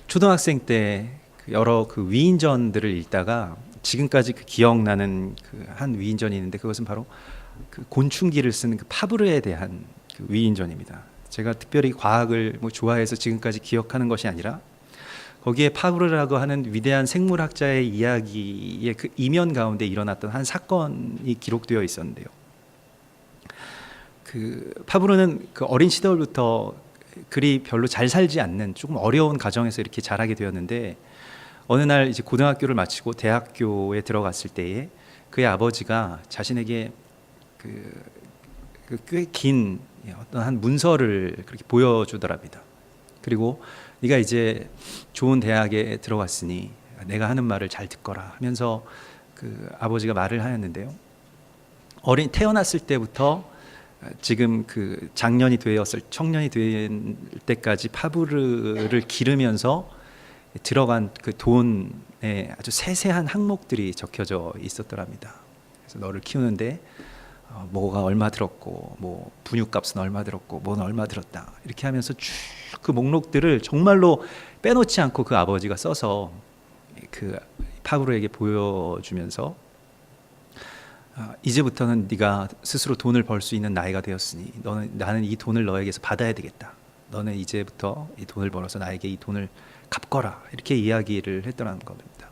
초등학생 때 여러 그 위인전들을 읽다가 지금까지 그 기억나는 그 한 위인전이 있는데, 그것은 바로 그 곤충기를 쓰는 그 파브르에 대한 그 위인전입니다. 제가 특별히 과학을 좋아해서 지금까지 기억하는 것이 아니라, 거기에 파브르라고 하는 위대한 생물학자의 이야기의 그 이면 가운데 일어났던 한 사건이 기록되어 있었는데요. 그 파브르는 그 어린 시절부터 그리 별로 잘 살지 않는 조금 어려운 가정에서 이렇게 자라게 되었는데, 어느 날 이제 고등학교를 마치고 대학교에 들어갔을 때에 그의 아버지가 자신에게 꽤 긴 어떤 한 문서를 그렇게 보여주더랍니다. 그리고 네가 이제 좋은 대학에 들어갔으니 내가 하는 말을 잘 듣거라 하면서 그 아버지가 말을 하였는데요. 태어났을 때부터 지금 그 장년이 되었을 청년이 될 때까지 파브르를 기르면서 들어간 그 돈에 아주 세세한 항목들이 적혀져 있었더랍니다. 그래서 너를 키우는데 뭐가 얼마 들었고, 뭐 분유값은 얼마 들었고, 뭐는 얼마 들었다, 이렇게 하면서 쭉 그 목록들을 정말로 빼놓지 않고 그 아버지가 써서 그 파브르에게 보여주면서, 이제부터는 네가 스스로 돈을 벌 수 있는 나이가 되었으니 나는 이 돈을 너에게서 받아야 되겠다. 너는 이제부터 이 돈을 벌어서 나에게 이 돈을 갚거라, 이렇게 이야기를 했더라는 겁니다.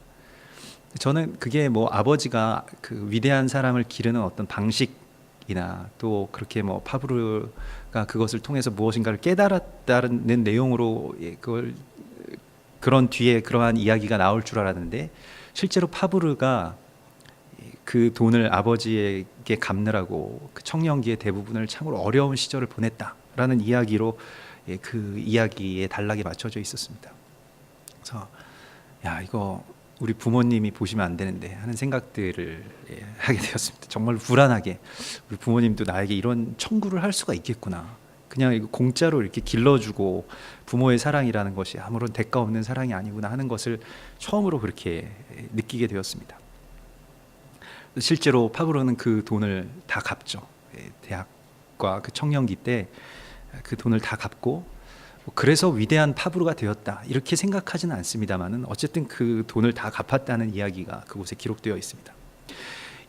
저는 그게 뭐 아버지가 그 위대한 사람을 기르는 어떤 방식이나 또 그렇게 뭐 파브르가 그것을 통해서 무엇인가를 깨달았다는 내용으로 그런 뒤에 그러한 이야기가 나올 줄 알았는데, 실제로 파브르가 그 돈을 아버지에게 갚느라고 그 청년기의 대부분을 참으로 어려운 시절을 보냈다라는 이야기로 그 이야기에 단락이 맞춰져 있었습니다. 그래서 이거 우리 부모님이 보시면 안 되는데 하는 생각들을 하게 되었습니다. 정말 불안하게, 우리 부모님도 나에게 이런 청구를 할 수가 있겠구나, 그냥 이거 공짜로 이렇게 길러주고 부모의 사랑이라는 것이 아무런 대가 없는 사랑이 아니구나 하는 것을 처음으로 그렇게 느끼게 되었습니다. 실제로 파브르는 그 돈을 다 갚죠. 대학과 그 청년기 때 그 돈을 다 갚고, 그래서 위대한 파브르가 되었다 이렇게 생각하지는 않습니다만은 어쨌든 그 돈을 다 갚았다는 이야기가 그곳에 기록되어 있습니다.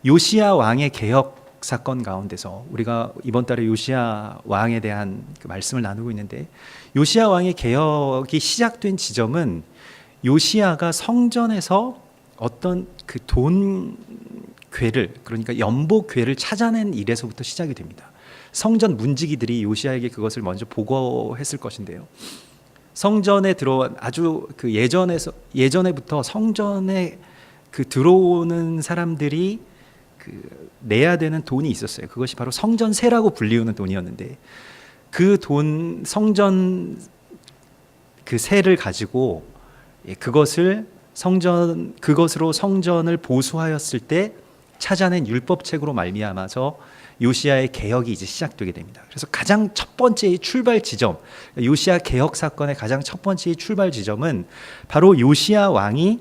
요시야 왕의 개혁 사건 가운데서 우리가 이번 달에 요시야 왕에 대한 그 말씀을 나누고 있는데, 요시야 왕의 개혁이 시작된 지점은 요시야가 성전에서 어떤 그 돈 괴를, 그러니까 연복괴를 찾아낸 일에서부터 시작이 됩니다. 성전 문지기들이 요시야에게 그것을 먼저 보고했을 것인데요. 성전에 들어온 아주 그 예전에부터 성전에 그 들어오는 사람들이 그 내야 되는 돈이 있었어요. 그것이 바로 성전세라고 불리우는 돈이었는데, 그 돈, 성전 그 세를 가지고 그것으로 성전을 보수하였을 때 찾아낸 율법책으로 말미암아서 요시야의 개혁이 이제 시작되게 됩니다. 그래서 가장 첫 번째의 출발 지점, 요시야 개혁 사건의 가장 첫 번째의 출발 지점은 바로 요시야 왕이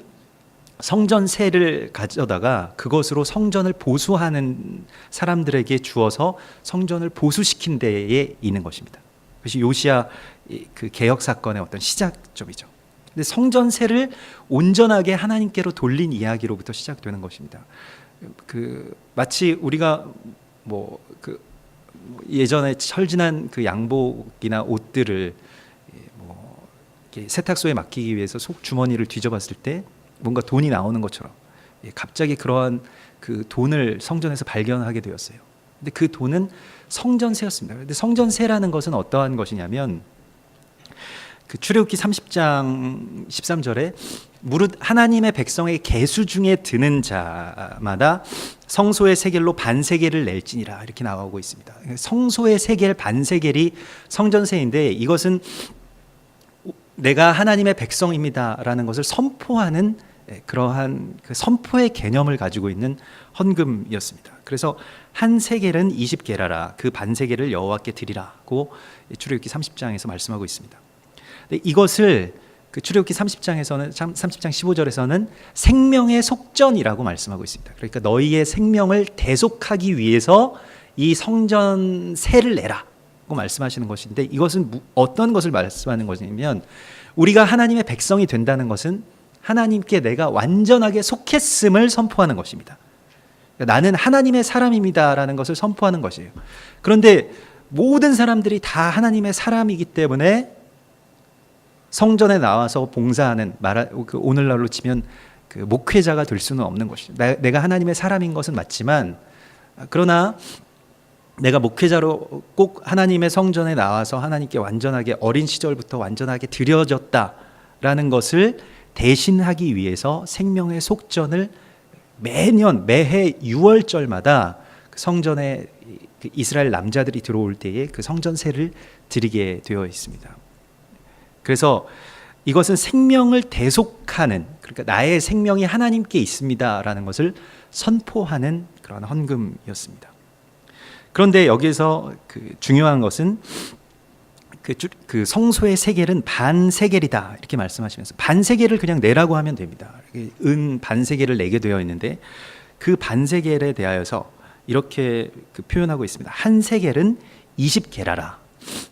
성전세를 가져다가 그것으로 성전을 보수하는 사람들에게 주어서 성전을 보수시킨 데에 있는 것입니다. 그것이 요시야 그 개혁 사건의 어떤 시작점이죠. 근데 성전세를 온전하게 하나님께로 돌린 이야기로부터 시작되는 것입니다. 마치 우리가 예전에 철진한 그 양복이나 옷들을 세탁소에 맡기기 위해서 속 주머니를 뒤져봤을 때 뭔가 돈이 나오는 것처럼 갑자기 그러한 그 돈을 성전에서 발견하게 되었어요. 근데 그 돈은 성전세였습니다. 근데 성전세라는 것은 어떠한 것이냐면, 그 출애굽기 30장 13절에 무릇 하나님의 백성의 계수 중에 드는 자마다 성소의 세겔로 반세겔을 낼지니라, 이렇게 나오고 있습니다. 성소의 세겔, 반세겔이 성전세인데, 이것은 내가 하나님의 백성입니다라는 것을 선포하는 그러한 그 선포의 개념을 가지고 있는 헌금이었습니다. 그래서 한 세겔은 20게라라, 그 반세겔을 여호와께 드리라고 출애굽기 30장에서 말씀하고 있습니다. 이것을 그 출애굽기 30장 15절에서는 생명의 속전이라고 말씀하고 있습니다. 그러니까 너희의 생명을 대속하기 위해서 이 성전세를 내라, 말씀하시는 것인데, 이것은 어떤 것을 말씀하는 것이냐면, 우리가 하나님의 백성이 된다는 것은 하나님께 내가 완전하게 속했음을 선포하는 것입니다. 나는 하나님의 사람입니다라는 것을 선포하는 것이에요. 그런데 모든 사람들이 다 하나님의 사람이기 때문에 성전에 나와서 봉사하는, 오늘날로 치면 그 목회자가 될 수는 없는 것입니다. 내가 하나님의 사람인 것은 맞지만, 그러나 내가 목회자로 꼭 하나님의 성전에 나와서 하나님께 완전하게 어린 시절부터 완전하게 드려졌다라는 것을 대신하기 위해서 생명의 속전을 매해 6월절마다 성전에 이스라엘 남자들이 들어올 때에 그 성전세를 드리게 되어 있습니다. 그래서 이것은 생명을 대속하는, 그러니까 나의 생명이 하나님께 있습니다라는 것을 선포하는 그런 헌금이었습니다. 그런데 여기에서 중요한 것은 그 성소의 세겔은 반세겔이다 이렇게 말씀하시면서, 반세겔을 그냥 내라고 하면 됩니다. 은 반세겔을 내게 되어 있는데, 그 반세겔에 대하여서 이렇게 표현하고 있습니다. 한 세겔은 20게라라.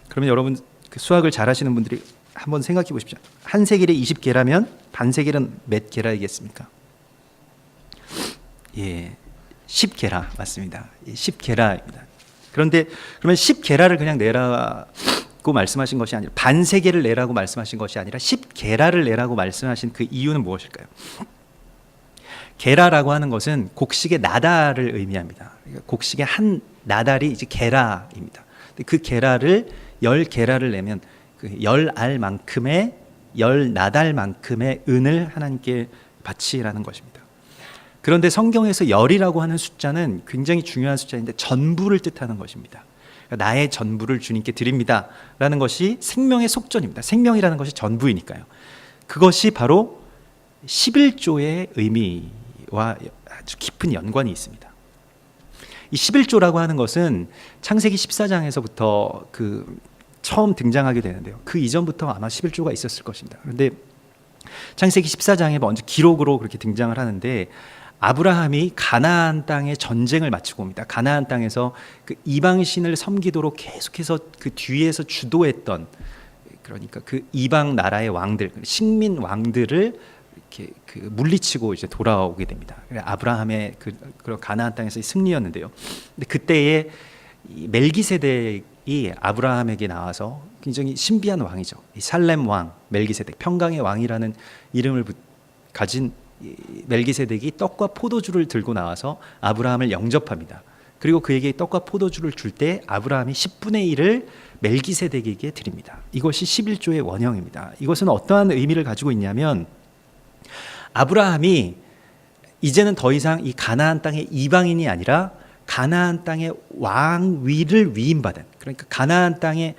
그러면 여러분 수학을 잘하시는 분들이 한번 생각해 보십시오. 한 세겔에 20게라면 반세겔은 몇 게라이겠습니까? 예, 10게라 맞습니다. 10게라입니다. 그런데 그러면 10게라를 그냥 내라고 말씀하신 것이 아니라, 반세겔을 내라고 말씀하신 것이 아니라 10게라를 내라고 말씀하신 그 이유는 무엇일까요? 게라라고 하는 것은 곡식의 나달을 의미합니다. 곡식의 한 나달이 이제 게라입니다. 그 게라를 10게라를 내면 그 10알만큼의 10나달만큼의 은을 하나님께 바치라는 것입니다. 그런데 성경에서 열이라고 하는 숫자는 굉장히 중요한 숫자인데 전부를 뜻하는 것입니다. 나의 전부를 주님께 드립니다 라는 것이 생명의 속전입니다. 생명이라는 것이 전부이니까요. 그것이 바로 11조의 의미와 아주 깊은 연관이 있습니다. 이 11조라고 하는 것은 창세기 14장에서부터 처음 등장하게 되는데요. 그 이전부터 아마 11조가 있었을 것입니다. 그런데 창세기 14장에 먼저 기록으로 그렇게 등장을 하는데, 아브라함이 가나안 땅에 전쟁을 마치고 옵니다. 가나안 땅에서 그 이방신을 섬기도록 계속해서 그 뒤에서 주도했던, 그러니까 그 이방 나라의 왕들, 식민 왕들을 이렇게 물리치고 이제 돌아오게 됩니다. 아브라함의 그런 가나안 땅에서의 승리였는데요. 근데 그때에 이 멜기세덱이 아브라함에게 나와서 굉장히 신비한 왕이죠. 이 살렘 왕 멜기세덱, 평강의 왕이라는 이름을 가진 멜기세덱이 떡과 포도주를 들고 나와서 아브라함을 영접합니다. 그리고 그에게 떡과 포도주를 줄 때 아브라함이 10분의 1을 멜기세덱에게 드립니다. 이것이 11조의 원형입니다. 이것은 어떠한 의미를 가지고 있냐면, 아브라함이 이제는 더 이상 이 가나안 땅의 이방인이 아니라 가나안 땅의 왕위를 위임받은, 그러니까 가나안 땅의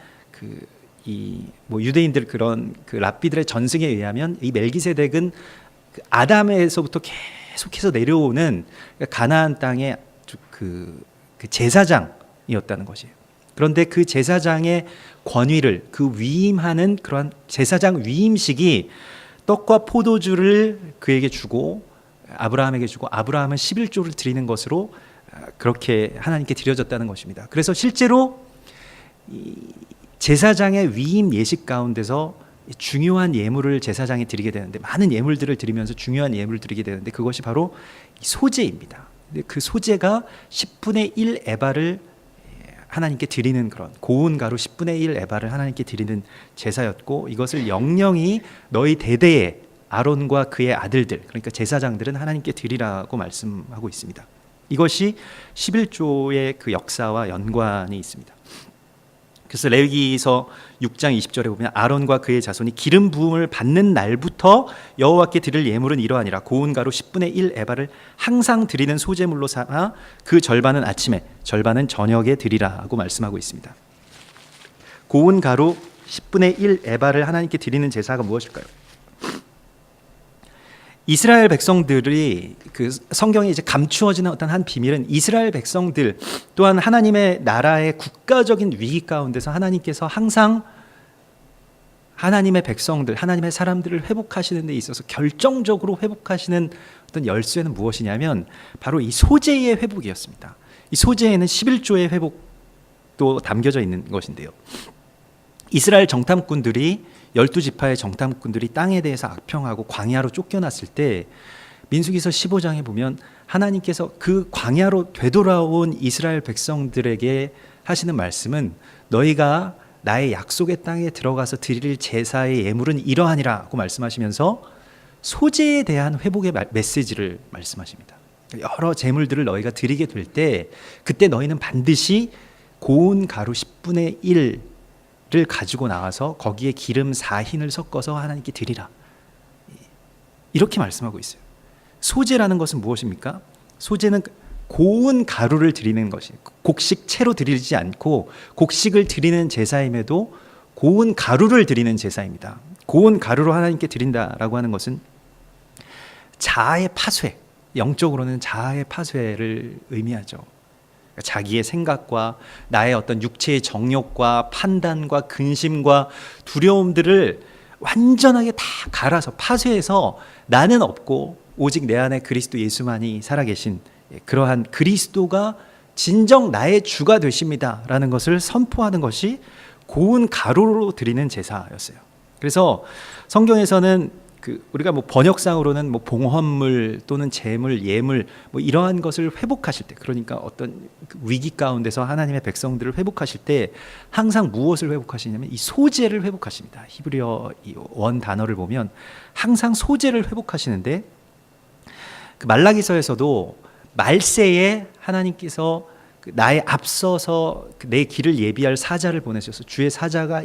유대인들 그런 랍비들의 전승에 의하면 이 멜기세덱은 아담에서부터 계속해서 내려오는 가나안 땅의 그 제사장이었다는 것이에요. 그런데 그 제사장의 권위를 위임하는 그러한 제사장 위임식이 떡과 포도주를 그에게 주고 아브라함에게 주고, 아브라함은 11조를 드리는 것으로 그렇게 하나님께 드려졌다는 것입니다. 그래서 실제로 이 제사장의 위임 예식 가운데서 중요한 예물을 제사장이 드리게 되는데, 많은 예물들을 드리면서 중요한 예물을 드리게 되는데, 그것이 바로 소제입니다. 그 소제가 10분의 1 에바를 하나님께 드리는, 그런 고운 가루 10분의 1 에바를 하나님께 드리는 제사였고, 이것을 영영이 너희 대대에 아론과 그의 아들들, 그러니까 제사장들은 하나님께 드리라고 말씀하고 있습니다. 이것이 11조의 그 역사와 연관이 있습니다. 그래서 레위기서 6장 20절에 보면, 아론과 그의 자손이 기름 부음을 받는 날부터 여호와께 드릴 예물은 이러하니라. 고운 가루 10분의 1 에바를 항상 드리는 소제물로 삼아 그 절반은 아침에 절반은 저녁에 드리라고 말씀하고 있습니다. 고운 가루 10분의 1 에바를 하나님께 드리는 제사가 무엇일까요? 이스라엘 백성들이 성경에 이제 감추어지는 어떤 한 비밀은, 이스라엘 백성들 또한 하나님의 나라의 국가적인 위기 가운데서 하나님께서 항상 하나님의 백성들, 하나님의 사람들을 회복하시는 데 있어서 결정적으로 회복하시는 어떤 열쇠는 무엇이냐면 바로 이 소재의 회복이었습니다. 이 소재에는 11조의 회복, 또 담겨져 있는 것인데요. 이스라엘 정탐꾼들이 12지파의 정탐꾼들이 땅에 대해서 악평하고 광야로 쫓겨났을 때 민수기서 15장에 보면 하나님께서 그 광야로 되돌아온 이스라엘 백성들에게 하시는 말씀은 너희가 나의 약속의 땅에 들어가서 드릴 제사의 예물은 이러하니라고 말씀하시면서 소재에 대한 회복의 메시지를 말씀하십니다. 여러 제물들을 너희가 드리게 될 때 그때 너희는 반드시 고운 가루 10분의 1을 가지고 나와서 거기에 기름 4흰을 섞어서 하나님께 드리라. 이렇게 말씀하고 있어요. 소재라는 것은 무엇입니까? 소재는 고운 가루를 드리는 것이, 곡식 채로 드리지 않고 곡식을 드리는 제사임에도 고운 가루를 드리는 제사입니다. 고운 가루로 하나님께 드린다라고 하는 것은 자아의 파쇄, 영적으로는 자아의 파쇄를 의미하죠. 자기의 생각과 나의 어떤 육체의 정욕과 판단과 근심과 두려움들을 완전하게 다 갈아서 파쇄해서 나는 없고 오직 내 안에 그리스도 예수만이 살아계신 그러한 그리스도가 진정 나의 주가 되십니다 라는 것을 선포하는 것이 고운 가루로 드리는 제사였어요. 그래서 성경에서는 우리가 번역상으로는 봉헌물 또는 제물, 예물 이러한 것을 회복하실 때, 그러니까 어떤 위기 가운데서 하나님의 백성들을 회복하실 때 항상 무엇을 회복하시냐면 이 소재를 회복하십니다. 히브리어 원 단어를 보면 항상 소재를 회복하시는데 말라기서에서도 말세에 하나님께서 나의 앞서서 내 길을 예비할 사자를 보내셔서 주의 사자가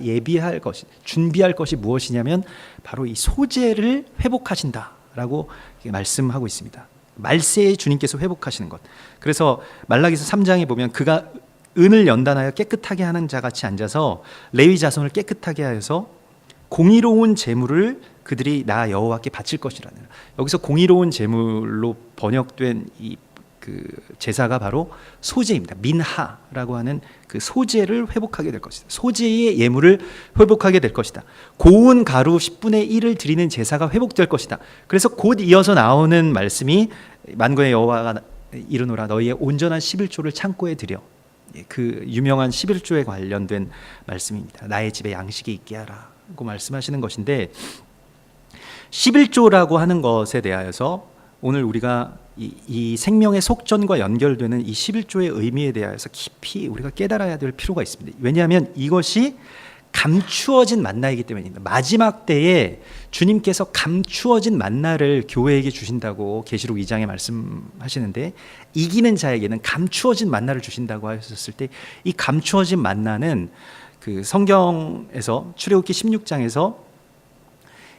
준비할 것이 무엇이냐면 바로 이 소재를 회복하신다라고 말씀하고 있습니다. 말세에 주님께서 회복하시는 것. 그래서 말라기서 3장에 보면 그가 은을 연단하여 깨끗하게 하는 자같이 앉아서 레위 자손을 깨끗하게 하여서 공의로운 제물을 그들이 나 여호와께 바칠 것이라는, 여기서 공의로운 제물로 번역된 이 제사가 바로 소재입니다. 민하라고 하는 그 소재를 회복하게 될 것이다. 소재의 예물을 회복하게 될 것이다. 고운 가루 10분의 1을 드리는 제사가 회복될 것이다. 그래서 곧 이어서 나오는 말씀이 만군의 여호와가 이르노라 너희의 온전한 11조를 창고에 드려. 그 유명한 11조에 관련된 말씀입니다. 나의 집에 양식이 있게 하라고 말씀하시는 것인데 11조라고 하는 것에 대하여서 오늘 우리가 이 생명의 속전과 연결되는 이 11조의 의미에 대해서 깊이 우리가 깨달아야 될 필요가 있습니다. 왜냐하면 이것이 감추어진 만나이기 때문입니다. 마지막 때에 주님께서 감추어진 만나를 교회에게 주신다고 계시록 2장에 말씀하시는데 이기는 자에게는 감추어진 만나를 주신다고 하셨을 때 이 감추어진 만나는 그 성경에서 출애굽기 16장에서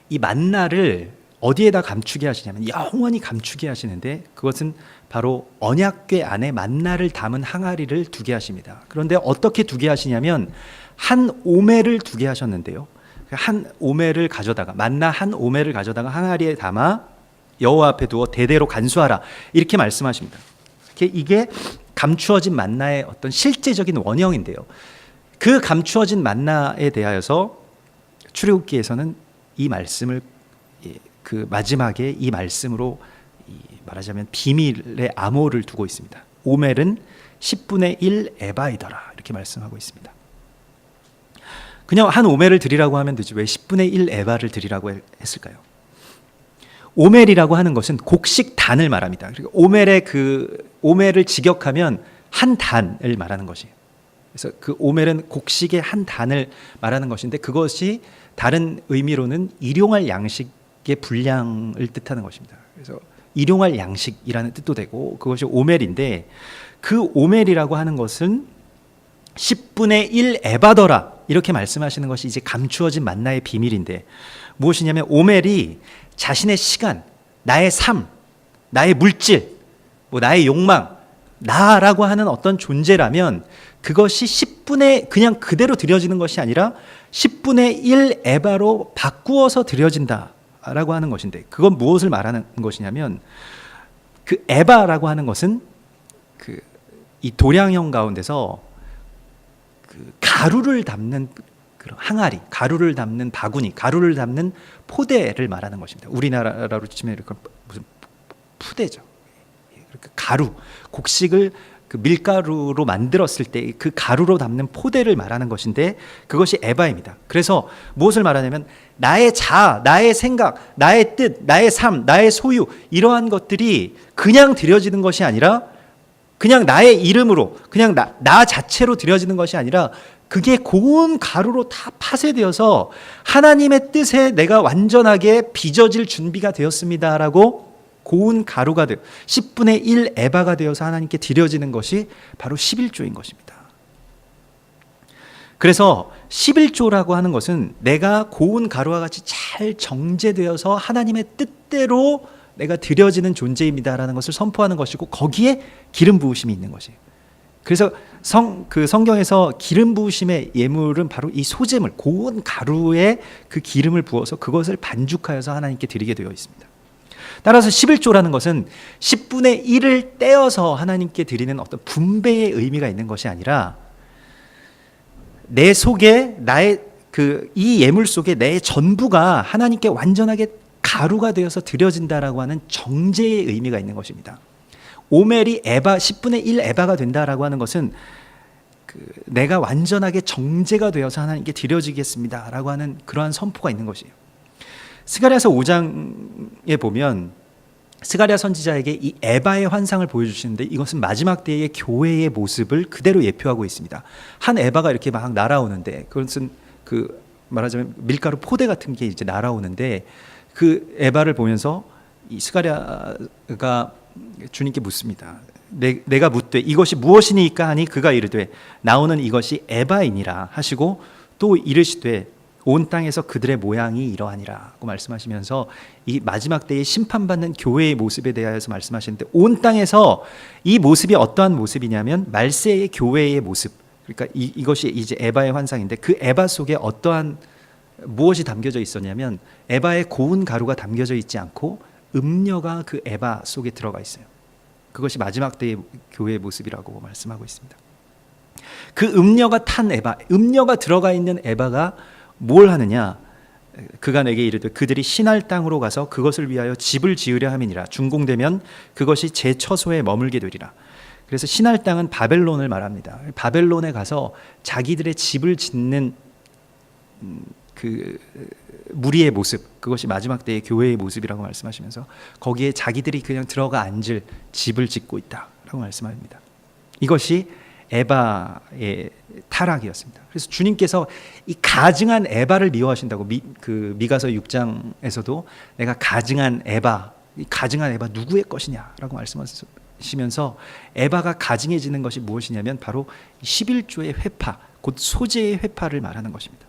이 만나를 어디에다 감추게 하시냐면 영원히 감추게 하시는데 그것은 바로 언약궤 안에 만나를 담은 항아리를 두게 하십니다. 그런데 어떻게 두게 하시냐면 한 오멜을 두게 하셨는데요. 한 오멜을 가져다가 만나 한 오멜을 가져다가 항아리에 담아 여호와 앞에 두어 대대로 간수하라 이렇게 말씀하십니다. 이게 감추어진 만나의 어떤 실제적인 원형인데요. 그 감추어진 만나에 대하여서 출애굽기에서는 이 말씀을 그 마지막에 이 말씀으로 말하자면 비밀의 암호를 두고 있습니다. 오멜은 10분의 1 에바이더라 이렇게 말씀하고 있습니다. 그냥 한 오멜을 드리라고 하면 되지 왜 10분의 1 에바를 드리라고 했을까요? 오멜이라고 하는 것은 곡식 단을 말합니다. 그리고 오멜을 직역하면 한 단을 말하는 것이에요. 그래서 그 오멜은 곡식의 한 단을 말하는 것인데 그것이 다른 의미로는 일용할 양식의 분량을 뜻하는 것입니다. 그래서 일용할 양식이라는 뜻도 되고 그것이 오멜인데 그 오멜이라고 하는 것은 10분의 1 에바더라 이렇게 말씀하시는 것이 이제 감추어진 만나의 비밀인데 무엇이냐면 오멜이 자신의 시간, 나의 삶, 나의 물질, 나의 욕망, 나라고 하는 어떤 존재라면 그것이 10분의 그냥 그대로 드려지는 것이 아니라 10분의 1 에바로 바꾸어서 드려진다라고 하는 것인데 그건 무엇을 말하는 것이냐면 그 에바라고 하는 것은 이 도량형 가운데서 그 가루를 담는 그런 항아리, 가루를 담는 바구니, 가루를 담는 포대를 말하는 것입니다. 우리나라로 치면 무슨 푸대죠. 가루, 곡식을 그 밀가루로 만들었을 때 그 가루로 담는 포대를 말하는 것인데 그것이 에바입니다. 그래서 무엇을 말하냐면 나의 자아, 나의 생각, 나의 뜻, 나의 삶, 나의 소유 이러한 것들이 그냥 드려지는 것이 아니라 그냥 나의 이름으로 그냥 나 자체로 드려지는 것이 아니라 그게 고운 가루로 다 파쇄되어서 하나님의 뜻에 내가 완전하게 빚어질 준비가 되었습니다라고 고운 가루가 되어 10분의 1 에바가 되어서 하나님께 드려지는 것이 바로 11조인 것입니다. 그래서 11조라고 하는 것은 내가 고운 가루와 같이 잘 정제되어서 하나님의 뜻대로 내가 드려지는 존재입니다라는 것을 선포하는 것이고 거기에 기름 부으심이 있는 것이에요. 그래서 성경에서 기름 부으심의 예물은 바로 이 소재물 고운 가루에 그 기름을 부어서 그것을 반죽하여서 하나님께 드리게 되어 있습니다. 따라서 11조라는 것은 10분의 1을 떼어서 하나님께 드리는 어떤 분배의 의미가 있는 것이 아니라 내 속에 나의 이 예물 속에 내 전부가 하나님께 완전하게 가루가 되어서 드려진다라고 하는 정제의 의미가 있는 것입니다. 오멜이 에바 10분의 1 에바가 된다라고 하는 것은 내가 완전하게 정제가 되어서 하나님께 드려지겠습니다라고 하는 그러한 선포가 있는 것이에요. 스가랴서 5장에 보면 스가랴 선지자에게 이 에바의 환상을 보여주시는데 이것은 마지막 때의 교회의 모습을 그대로 예표하고 있습니다. 한 에바가 이렇게 막 날아오는데 그것은 말하자면 밀가루 포대 같은 게 이제 날아오는데 그 에바를 보면서 이 스가랴가 주님께 묻습니다. 내가 묻되 이것이 무엇이니까 하니 그가 이르되 나오는 이것이 에바이니라 하시고 또 이르시되 온 땅에서 그들의 모양이 이러하니라고 말씀하시면서 이 마지막 때에 심판받는 교회의 모습에 대하여서 말씀하시는데 온 땅에서 이 모습이 어떠한 모습이냐면 말세의 교회의 모습. 그러니까 이것이 이제 에바의 환상인데 그 에바 속에 어떠한 무엇이 담겨져 있었냐면 에바의 고운 가루가 담겨져 있지 않고 음료가 그 에바 속에 들어가 있어요. 그것이 마지막 때의 교회의 모습이라고 말씀하고 있습니다. 그 음료가 탄 에바, 음료가 들어가 있는 에바가 뭘 하느냐? 그가 내게 이르되 그들이 신할 땅으로 가서 그것을 위하여 집을 지으려 함이니라. 준공되면 그것이 제 처소에 머물게 되리라. 그래서 신할 땅은 바벨론을 말합니다. 바벨론에 가서 자기들의 집을 짓는 그 무리의 모습, 그것이 마지막 때의 교회의 모습이라고 말씀하시면서 거기에 자기들이 그냥 들어가 앉을 집을 짓고 있다라고 말씀합니다. 이것이 에바의 타락이었습니다. 그래서 주님께서 이 가증한 에바를 미워하신다고 미가서 6장에서도 내가 가증한 에바, 이 가증한 에바 누구의 것이냐라고 말씀하시면서 에바가 가증해지는 것이 무엇이냐면 바로 11조의 회파, 곧 소재의 회파를 말하는 것입니다.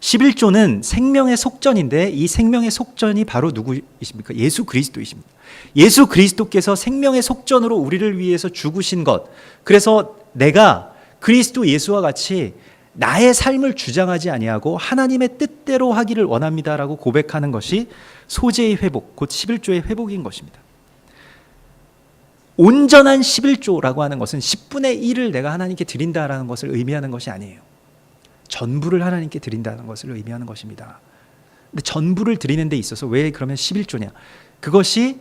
11조는 생명의 속전인데 이 생명의 속전이 바로 누구이십니까? 예수 그리스도이십니다. 예수 그리스도께서 생명의 속전으로 우리를 위해서 죽으신 것, 그래서 내가 그리스도 예수와 같이 나의 삶을 주장하지 아니하고 하나님의 뜻대로 하기를 원합니다라고 고백하는 것이 소재의 회복, 곧 11조의 회복인 것입니다. 온전한 11조라고 하는 것은 10분의 1을 내가 하나님께 드린다라는 것을 의미하는 것이 아니에요. 전부를 하나님께 드린다는 것을 의미하는 것입니다. 근데 전부를 드리는 데 있어서 왜 그러면 11조냐? 그것이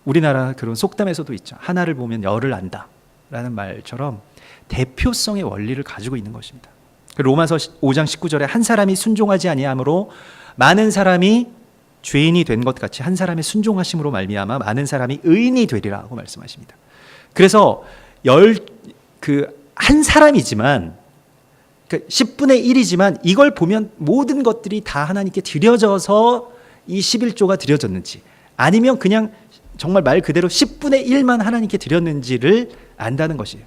우리나라 그런 속담에서도 있죠. 하나를 보면 열을 안다라는 말처럼 대표성의 원리를 가지고 있는 것입니다. 로마서 5장 19절에 한 사람이 순종하지 아니하므로 많은 사람이 죄인이 된 것 같이 한 사람의 순종하심으로 말미암아 많은 사람이 의인이 되리라고 말씀하십니다. 그래서 한 사람이지만 10분의 1이지만 이걸 보면 모든 것들이 다 하나님께 드려져서 이 11조가 드려졌는지 아니면 그냥 정말 말 그대로 10분의 1만 하나님께 드렸는지를 안다는 것이에요.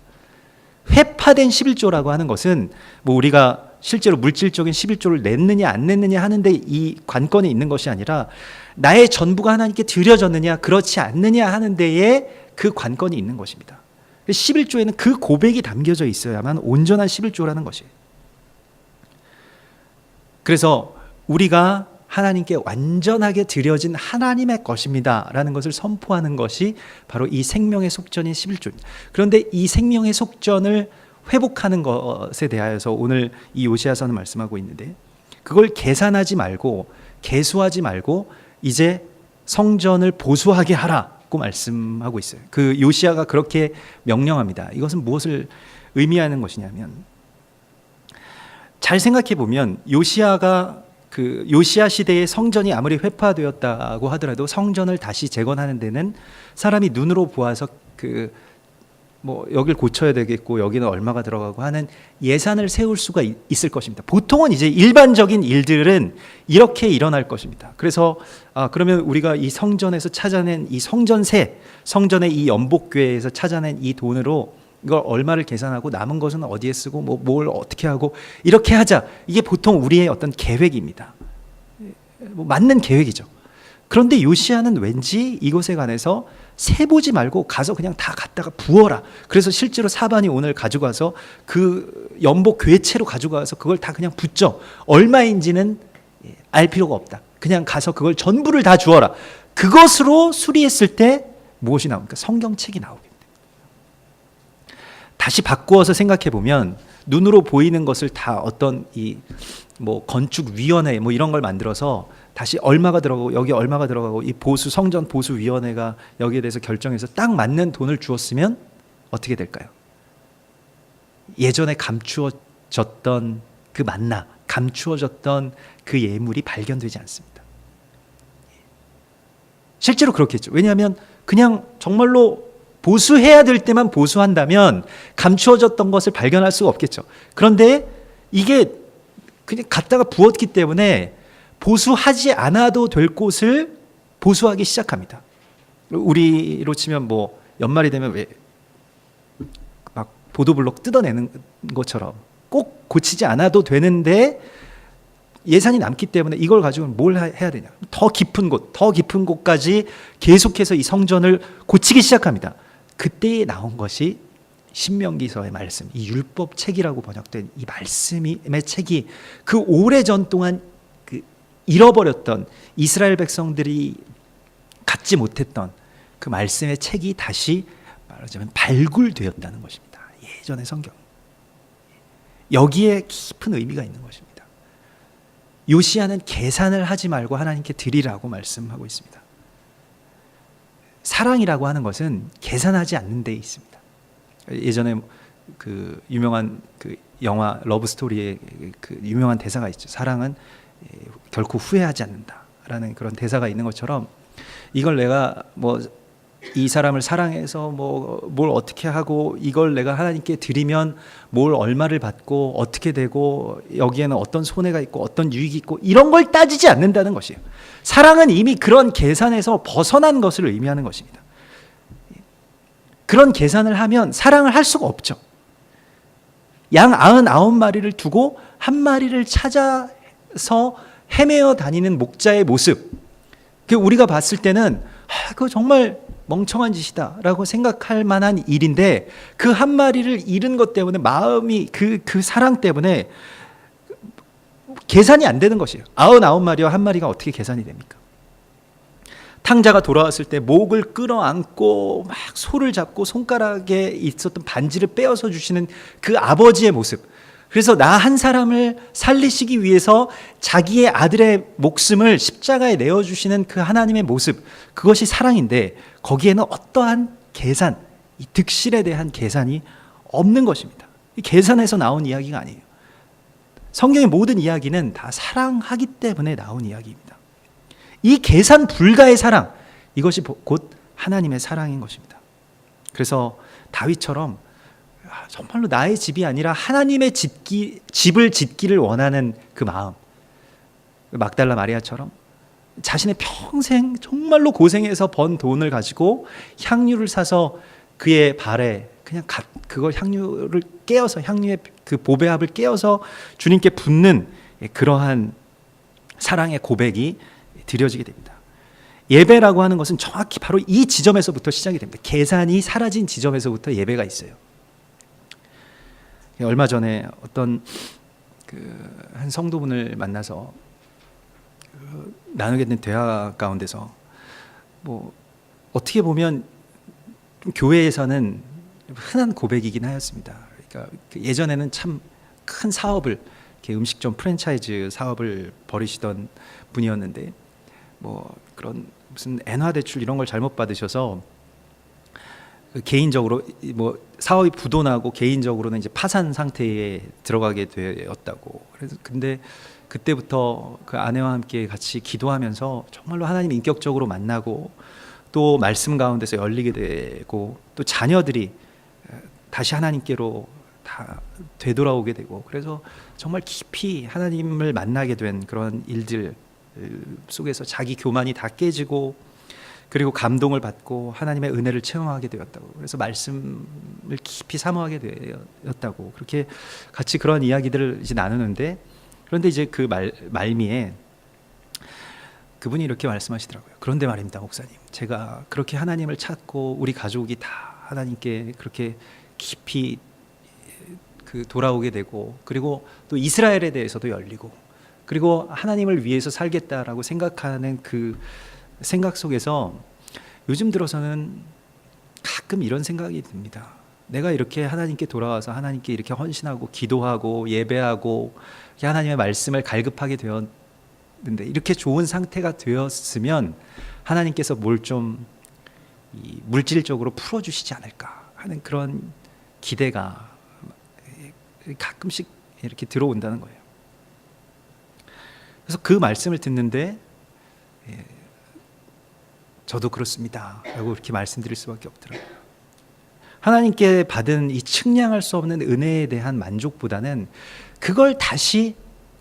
회파된 11조라고 하는 것은 우리가 실제로 물질적인 11조를 냈느냐 안 냈느냐 하는데 이 관건이 있는 것이 아니라 나의 전부가 하나님께 드려졌느냐 그렇지 않느냐 하는 데에 그 관건이 있는 것입니다. 11조에는 그 고백이 담겨져 있어야만 온전한 11조라는 것이에요. 그래서 우리가 하나님께 완전하게 드려진 하나님의 것입니다 라는 것을 선포하는 것이 바로 이 생명의 속전인 11조입니다. 그런데 이 생명의 속전을 회복하는 것에 대하여서 오늘 이 요시야서는 말씀하고 있는데 그걸 계산하지 말고 계수하지 말고 이제 성전을 보수하게 하라 라고 말씀하고 있어요. 그 요시야가 그렇게 명령합니다. 이것은 무엇을 의미하는 것이냐면, 잘 생각해 보면 요시야가 그 요시야 시대의 성전이 아무리 회파되었다고 하더라도 성전을 다시 재건하는 데는 사람이 눈으로 보아서 그 뭐 여길 고쳐야 되겠고 여기는 얼마가 들어가고 하는 예산을 세울 수가 있을 것입니다. 보통은 이제 일반적인 일들은 이렇게 일어날 것입니다. 그래서 그러면 우리가 이 성전에서 찾아낸 이 성전세, 성전의 이 연복궤에서 찾아낸 이 돈으로 이걸 얼마를 계산하고 남은 것은 어디에 쓰고 뭐 뭘 어떻게 하고 이렇게 하자. 이게 보통 우리의 어떤 계획입니다. 뭐 맞는 계획이죠. 그런데 요시야는 왠지 이것에 관해서 세보지 말고 가서 그냥 다 갖다가 부어라. 그래서 실제로 사반이 오늘 가져가서 그 연복 괴체로 가져가서 그걸 다 그냥 붓죠. 얼마인지는 알 필요가 없다. 그냥 가서 그걸 전부를 다 주어라. 그것으로 수리했을 때 무엇이 나옵니까? 성경책이 나오게 됩니다. 다시 바꾸어서 생각해 보면 눈으로 보이는 것을 다 어떤 이 뭐 건축위원회 뭐 이런 걸 만들어서 다시 얼마가 들어가고 여기 얼마가 들어가고 이 보수 성전 보수위원회가 여기에 대해서 결정해서 딱 맞는 돈을 주었으면 어떻게 될까요? 예전에 감추어졌던 그 만나, 감추어졌던 그 예물이 발견되지 않습니다. 실제로 그렇겠죠. 왜냐하면 그냥 정말로 보수해야 될 때만 보수한다면 감추어졌던 것을 발견할 수가 없겠죠. 그런데 이게 그냥 갖다가 부었기 때문에 보수하지 않아도 될 곳을 보수하기 시작합니다. 우리로 치면 뭐 연말이 되면 왜 막 보도블록 뜯어내는 것처럼 꼭 고치지 않아도 되는데 예산이 남기 때문에 이걸 가지고 뭘 해야 되냐? 더 깊은 곳, 더 깊은 곳까지 계속해서 이 성전을 고치기 시작합니다. 그때 나온 것이 신명기서의 말씀, 이 율법 책이라고 번역된 이 말씀의 책이 그 오래전 동안 그 잃어버렸던 이스라엘 백성들이 갖지 못했던 그 말씀의 책이 다시 말하자면 발굴되었다는 것입니다. 예전의 성경. 여기에 깊은 의미가 있는 것입니다. 요시야는 계산을 하지 말고 하나님께 드리라고 말씀하고 있습니다. 사랑이라고 하는 것은 계산하지 않는 데 있습니다. 예전에 그 유명한 그 영화 러브 스토리에 그 유명한 대사가 있죠. 사랑은 결코 후회하지 않는다라는 그런 대사가 있는 것처럼 이걸 내가 뭐 이 사람을 사랑해서 뭐 뭘 어떻게 하고 이걸 내가 하나님께 드리면 뭘 얼마를 받고 어떻게 되고 여기에는 어떤 손해가 있고 어떤 유익이 있고 이런 걸 따지지 않는다는 것이에요. 사랑은 이미 그런 계산에서 벗어난 것을 의미하는 것입니다. 그런 계산을 하면 사랑을 할 수가 없죠. 양 99마리를 두고 한 마리를 찾아서 헤매어 다니는 목자의 모습, 우리가 봤을 때는 그거 정말 멍청한 짓이다라고 생각할 만한 일인데 그 한 마리를 잃은 것 때문에 마음이 그 사랑 때문에 계산이 안 되는 것이에요. 99마리와 한 마리가 어떻게 계산이 됩니까? 탕자가 돌아왔을 때 목을 끌어안고 막 소를 잡고 손가락에 있었던 반지를 빼어서 주시는 그 아버지의 모습. 그래서 나 한 사람을 살리시기 위해서 자기의 아들의 목숨을 십자가에 내어주시는 그 하나님의 모습, 그것이 사랑인데 거기에는 어떠한 계산, 이 득실에 대한 계산이 없는 것입니다. 이 계산에서 나온 이야기가 아니에요. 성경의 모든 이야기는 다 사랑하기 때문에 나온 이야기입니다. 이 계산 불가의 사랑, 이것이 곧 하나님의 사랑인 것입니다. 그래서 다윗처럼 정말로 나의 집이 아니라 하나님의 집을 짓기를 원하는 그 마음, 막달라 마리아처럼 자신의 평생 정말로 고생해서 번 돈을 가지고 향유를 사서 그의 발에 그냥 그걸 향유를 깨어서 향유의 그 보배합을 깨어서 주님께 붓는 그러한 사랑의 고백이 드려지게 됩니다. 예배라고 하는 것은 정확히 바로 이 지점에서부터 시작이 됩니다. 계산이 사라진 지점에서부터 예배가 있어요. 얼마 전에 어떤 한 성도분을 만나서 나누게 된 대화 가운데서 뭐 어떻게 보면 좀 교회에서는 흔한 고백이긴 하였습니다. 그러니까 예전에는 참 큰 사업을 이렇게 음식점 프랜차이즈 사업을 벌이시던 분이었는데 뭐 그런 무슨 엔화 대출 이런 걸 잘못 받으셔서 그 개인적으로 뭐 사업이 부도나고 개인적으로는 이제 파산 상태에 들어가게 되었다고. 그래서 근데 그때부터 그 아내와 함께 같이 기도하면서 정말로 하나님 인격적으로 만나고 또 말씀 가운데서 열리게 되고 또 자녀들이 다시 하나님께로 다 되돌아오게 되고, 그래서 정말 깊이 하나님을 만나게 된 그런 일들 속에서 자기 교만이 다 깨지고 그리고 감동을 받고 하나님의 은혜를 체험하게 되었다고. 그래서 말씀을 깊이 사모하게 되었다고. 그렇게 같이 그런 이야기들을 이제 나누는데, 그런데 이제 그 말미에 그분이 이렇게 말씀하시더라고요. 그런데 말입니다, 목사님. 제가 그렇게 하나님을 찾고 우리 가족이 다 하나님께 그렇게 깊이 그 돌아오게 되고, 그리고 또 이스라엘에 대해서도 열리고, 그리고 하나님을 위해서 살겠다라고 생각하는 그 생각 속에서 요즘 들어서는 가끔 이런 생각이 듭니다. 내가 이렇게 하나님께 돌아와서 하나님께 이렇게 헌신하고 기도하고 예배하고 하나님의 말씀을 갈급하게 되었는데, 이렇게 좋은 상태가 되었으면 하나님께서 뭘 좀 물질적으로 풀어주시지 않을까 하는 그런 기대가 가끔씩 이렇게 들어온다는 거예요. 그래서 그 말씀을 듣는데 저도 그렇습니다 라고 이렇게 말씀드릴 수밖에 없더라고요. 하나님께 받은 이 측량할 수 없는 은혜에 대한 만족보다는 그걸 다시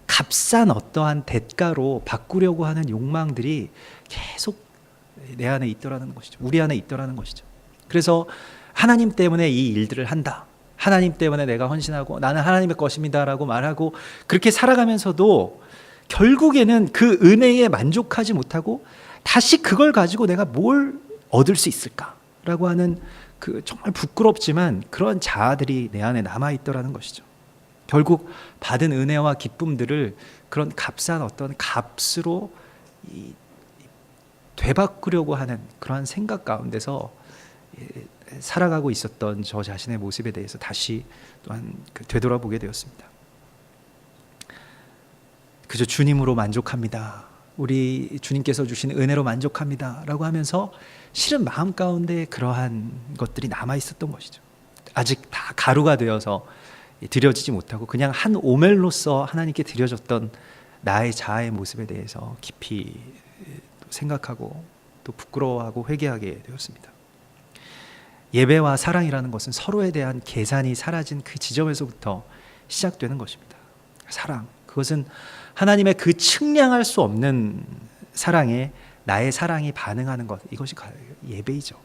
값싼 어떠한 대가로 바꾸려고 하는 욕망들이 계속 내 안에 있더라는 것이죠. 우리 안에 있더라는 것이죠. 그래서 하나님 때문에 이 일들을 한다, 하나님 때문에 내가 헌신하고 나는 하나님의 것입니다 라고 말하고 그렇게 살아가면서도 결국에는 그 은혜에 만족하지 못하고 다시 그걸 가지고 내가 뭘 얻을 수 있을까라고 하는 그 정말 부끄럽지만 그런 자아들이 내 안에 남아있더라는 것이죠. 결국 받은 은혜와 기쁨들을 그런 값싼 어떤 값으로 되바꾸려고 하는 그러한 생각 가운데서 살아가고 있었던 저 자신의 모습에 대해서 다시 또한 되돌아보게 되었습니다. 그저 주님으로 만족합니다, 우리 주님께서 주신 은혜로 만족합니다 라고 하면서 실은 마음 가운데 그러한 것들이 남아 있었던 것이죠. 아직 다 가루가 되어서 드려지지 못하고 그냥 한 오멜로서 하나님께 드려졌던 나의 자아의 모습에 대해서 깊이 생각하고 또 부끄러워하고 회개하게 되었습니다. 예배와 사랑이라는 것은 서로에 대한 계산이 사라진 그 지점에서부터 시작되는 것입니다. 사랑, 그것은 하나님의 그 측량할 수 없는 사랑에 나의 사랑이 반응하는 것, 이것이 예배이죠.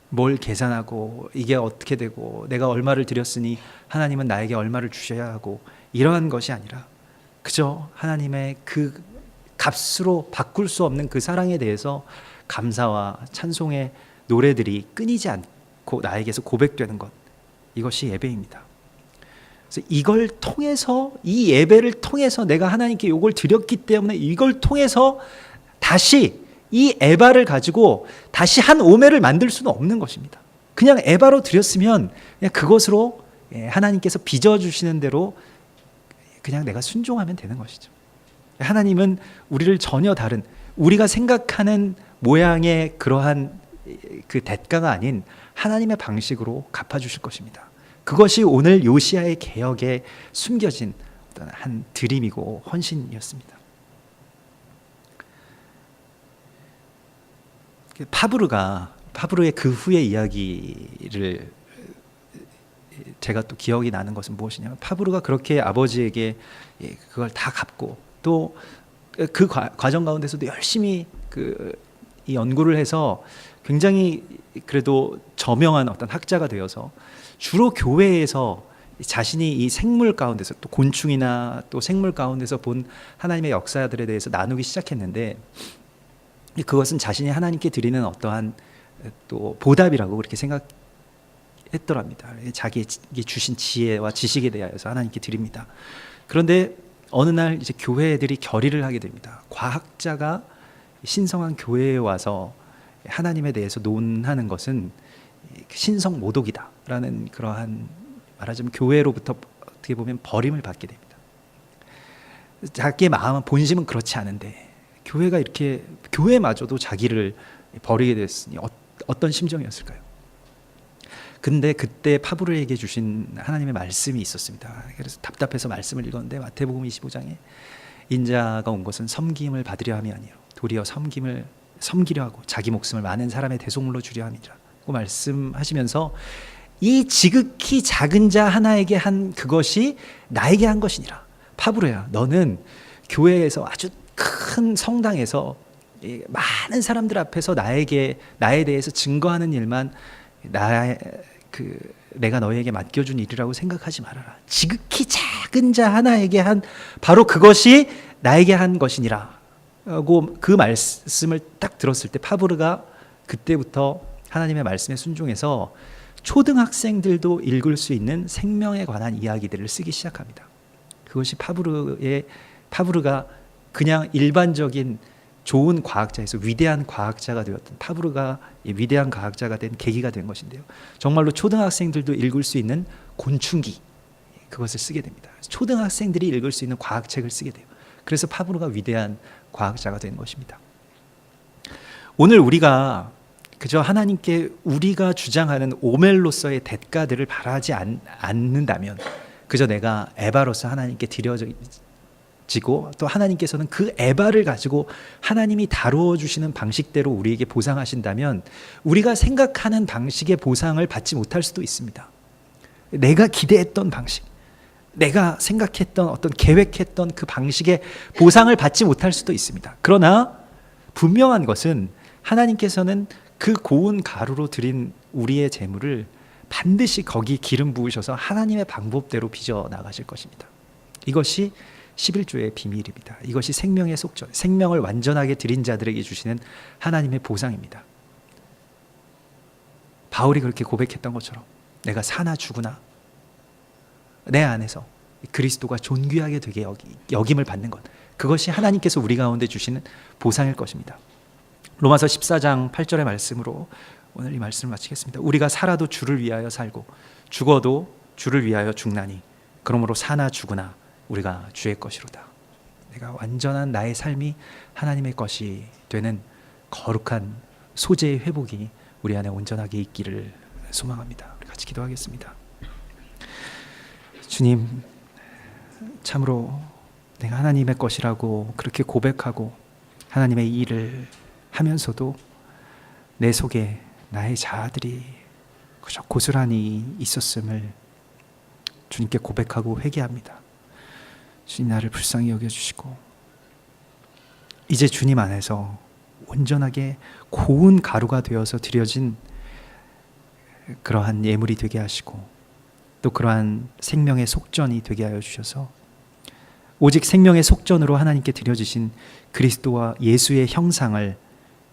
뭘 계산하고 이게 어떻게 되고 내가 얼마를 드렸으니 하나님은 나에게 얼마를 주셔야 하고 이러한 것이 아니라 그저 하나님의 그 값으로 바꿀 수 없는 그 사랑에 대해서 감사와 찬송의 노래들이 끊이지 않고 나에게서 고백되는 것, 이것이 예배입니다. 그래서 이걸 통해서, 이 예배를 통해서 내가 하나님께 이걸 드렸기 때문에 이걸 통해서 다시 이 에바를 가지고 다시 한 오멜을 만들 수는 없는 것입니다. 그냥 에바로 드렸으면 그냥 그것으로 하나님께서 빚어주시는 대로 그냥 내가 순종하면 되는 것이죠. 하나님은 우리를 전혀 다른, 우리가 생각하는 모양의 그러한 그 대가가 아닌 하나님의 방식으로 갚아주실 것입니다. 그것이 오늘 요시야의 개혁에 숨겨진 어떤 한 드림이고 헌신이었습니다. 파브르의 그 후의 이야기를 제가 또 기억이 나는 것은 무엇이냐면, 파브르가 그렇게 아버지에게 그걸 다 갚고 또 그 과정 가운데서도 열심히 이 연구를 해서 굉장히 그래도 저명한 어떤 학자가 되어서 주로 교회에서 자신이 이 생물 가운데서 또 곤충이나 또 생물 가운데서 본 하나님의 역사들에 대해서 나누기 시작했는데, 그것은 자신이 하나님께 드리는 어떠한 또 보답이라고 그렇게 생각했더랍니다. 자기에게 주신 지혜와 지식에 대하여서 하나님께 드립니다. 그런데 어느 날 이제 교회들이 결의를 하게 됩니다. 과학자가 신성한 교회에 와서 하나님에 대해서 논하는 것은 신성 모독이다라는 그러한, 말하자면 교회로부터 어떻게 보면 버림을 받게 됩니다. 자기의 마음은, 본심은 그렇지 않은데 교회가 이렇게 교회마저도 자기를 버리게 됐으니 어떤 심정이었을까요? 근데 그때 파브르에게 주신 하나님의 말씀이 있었습니다. 그래서 답답해서 말씀을 읽었는데 마태복음 25장에 인자가 온 것은 섬김을 받으려 함이 아니요 도리어 섬기려 하고 자기 목숨을 많은 사람의 대속물로 주려 함이라고 말씀하시면서 이 지극히 작은 자 하나에게 한 그것이 나에게 한 것이니라. 파브르야, 너는 교회에서 아주 큰 성당에서 많은 사람들 앞에서 나에 대해서 증거하는 일만 내가 너에게 맡겨준 일이라고 생각하지 말아라. 지극히 작은 자 하나에게 한 바로 그것이 나에게 한 것이니라 하고 그 말씀을 딱 들었을 때 파브르가 그때부터 하나님의 말씀에 순종해서 초등학생들도 읽을 수 있는 생명에 관한 이야기들을 쓰기 시작합니다. 그것이 파브르가 그냥 일반적인 좋은 과학자에서 위대한 과학자가 되었던 파브르가 위대한 과학자가 된 계기가 된 것인데요. 정말로 초등학생들도 읽을 수 있는 곤충기, 그것을 쓰게 됩니다. 초등학생들이 읽을 수 있는 과학책을 쓰게 돼요. 그래서 파브르가 위대한 과학자가 된 것입니다. 오늘 우리가 그저 하나님께 우리가 주장하는 오멜로서의 대가들을 바라지 않는다면, 그저 내가 에바로서 하나님께 드려지고 또 하나님께서는 그 에바를 가지고 하나님이 다루어 주시는 방식대로 우리에게 보상하신다면 우리가 생각하는 방식의 보상을 받지 못할 수도 있습니다. 내가 기대했던 방식, 내가 생각했던 어떤 계획했던 그 방식의 보상을 받지 못할 수도 있습니다. 그러나 분명한 것은 하나님께서는 그 고운 가루로 드린 우리의 재물을 반드시 거기 기름 부으셔서 하나님의 방법대로 빚어 나가실 것입니다. 이것이 11조의 비밀입니다. 이것이 생명의 속전, 생명을 완전하게 드린 자들에게 주시는 하나님의 보상입니다. 바울이 그렇게 고백했던 것처럼 내가 사나 죽으나 내 안에서 그리스도가 존귀하게 되게 여김을 받는 것, 그것이 하나님께서 우리 가운데 주시는 보상일 것입니다. 로마서 14장 8절의 말씀으로 오늘 이 말씀을 마치겠습니다. 우리가 살아도 주를 위하여 살고 죽어도 주를 위하여 죽나니 그러므로 사나 죽으나 우리가 주의 것이로다. 내가 완전한 나의 삶이 하나님의 것이 되는 거룩한 소재의 회복이 우리 안에 온전하게 있기를 소망합니다. 우리 같이 기도하겠습니다. 주님, 참으로 내가 하나님의 것이라고 그렇게 고백하고 하나님의 일을 하면서도 내 속에 나의 자아들이 그저 고스란히 있었음을 주님께 고백하고 회개합니다. 주님, 나를 불쌍히 여겨주시고 이제 주님 안에서 온전하게 고운 가루가 되어서 드려진 그러한 예물이 되게 하시고 또 그러한 생명의 속전이 되게 하여 주셔서 오직 생명의 속전으로 하나님께 드려지신 그리스도와 예수의 형상을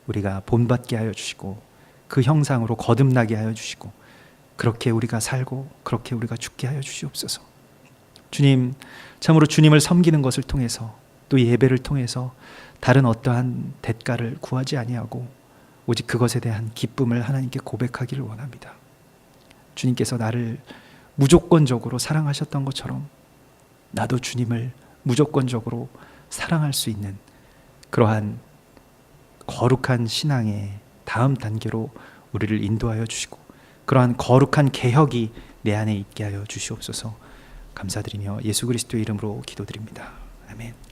우리가 본받게 하여 주시고 그 형상으로 거듭나게 하여 주시고 그렇게 우리가 살고 그렇게 우리가 죽게 하여 주시옵소서. 주님, 참으로 주님을 섬기는 것을 통해서 또 예배를 통해서 다른 어떠한 대가를 구하지 아니하고 오직 그것에 대한 기쁨을 하나님께 고백하기를 원합니다. 주님께서 나를 무조건적으로 사랑하셨던 것처럼 나도 주님을 무조건적으로 사랑할 수 있는 그러한 거룩한 신앙의 다음 단계로 우리를 인도하여 주시고 그러한 거룩한 개혁이 내 안에 있게 하여 주시옵소서. 감사드리며 예수 그리스도의 이름으로 기도드립니다. 아멘.